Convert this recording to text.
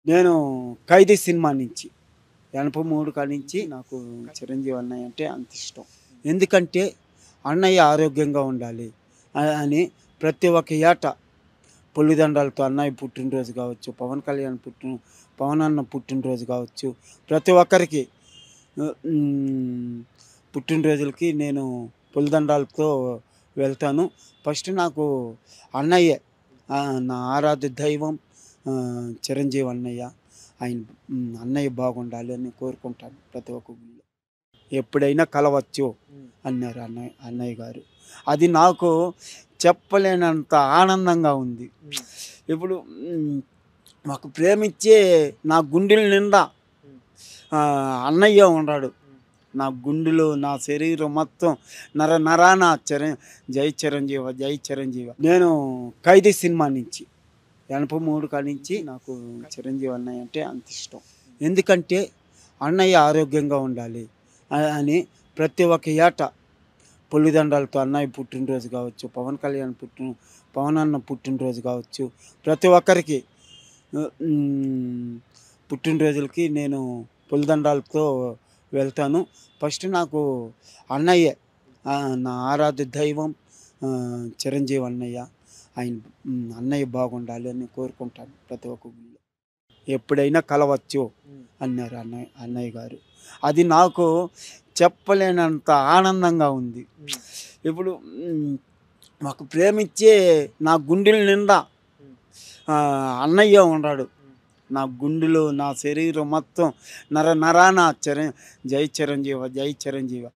నేను 'ఖైదీ' సినిమా నుంచి 83 కాడ్నించి నాకు చిరంజీవి అన్నయ్య అంటే అంత ఇష్టం. ఎందుకంటే అన్నయ్య ఆరోగ్యంగా ఉండాలి అని ప్రతి ఒక్క ఏట పులిదండలతో అన్నయ్య పుట్టినరోజు కావచ్చు, పవన్ అన్న పుట్టినరోజు కావచ్చు, ప్రతి ఒక్కరికి పుట్టినరోజులకి నేను పులిదండాలతో వెళ్తాను. ఫస్ట్ నాకు అన్నయ్యే నా ఆరాధ్య దైవం చిరంజీవి అన్నయ్య. ఆయన అన్నయ్య బాగుండాలి అని కోరుకుంటాను ప్రతి ఒక్క గుడిలో. ఎప్పుడైనా కలవచ్చు అన్నారు అన్నయ్య గారు. అది నాకు చెప్పలేనంత ఆనందంగా ఉంది. ఇప్పుడు మాకు ప్రేమించే నా గుండెల నిండా అన్నయ్య ఉన్నాడు. నా గుండెలో నా శరీరం మొత్తం నరాన జై చిరంజీవ జై చిరంజీవ. నేను 'ఖైదీ' సినిమా నుంచి 83 కాడ్నించి నాకు చిరంజీవి అన్నయ్య అంటే అంత ఇష్టం. ఎందుకంటే అన్నయ్య ఆరోగ్యంగా ఉండాలి అని ప్రతి ఒక్క ఏట పులిదండలతో అన్నయ్య పుట్టినరోజు కావచ్చు, పవన్ అన్న పుట్టినరోజు కావచ్చు, ప్రతి ఒక్కరికి పుట్టినరోజులకి నేను పులిదండాలతో వెళ్తాను. ఫస్ట్ నాకు అన్నయ్యే నా ఆరాధ్య దైవం చిరంజీవి అన్నయ్య. ఆయన అన్నయ్య బాగుండాలి అని కోరుకుంటాను ప్రతి ఒక్క గుడిలో. ఎప్పుడైనా కలవచ్చు అన్నారు అన్నయ్య గారు. అది నాకు చెప్పలేనంత ఆనందంగా ఉంది. ఇప్పుడు మాకు ప్రేమించే నా గుండెల నిండా అన్నయ్య ఉన్నాడు. నా గుండెలో నా శరీరం మొత్తం నరాన జై చిరంజీవ జై చిరంజీవ.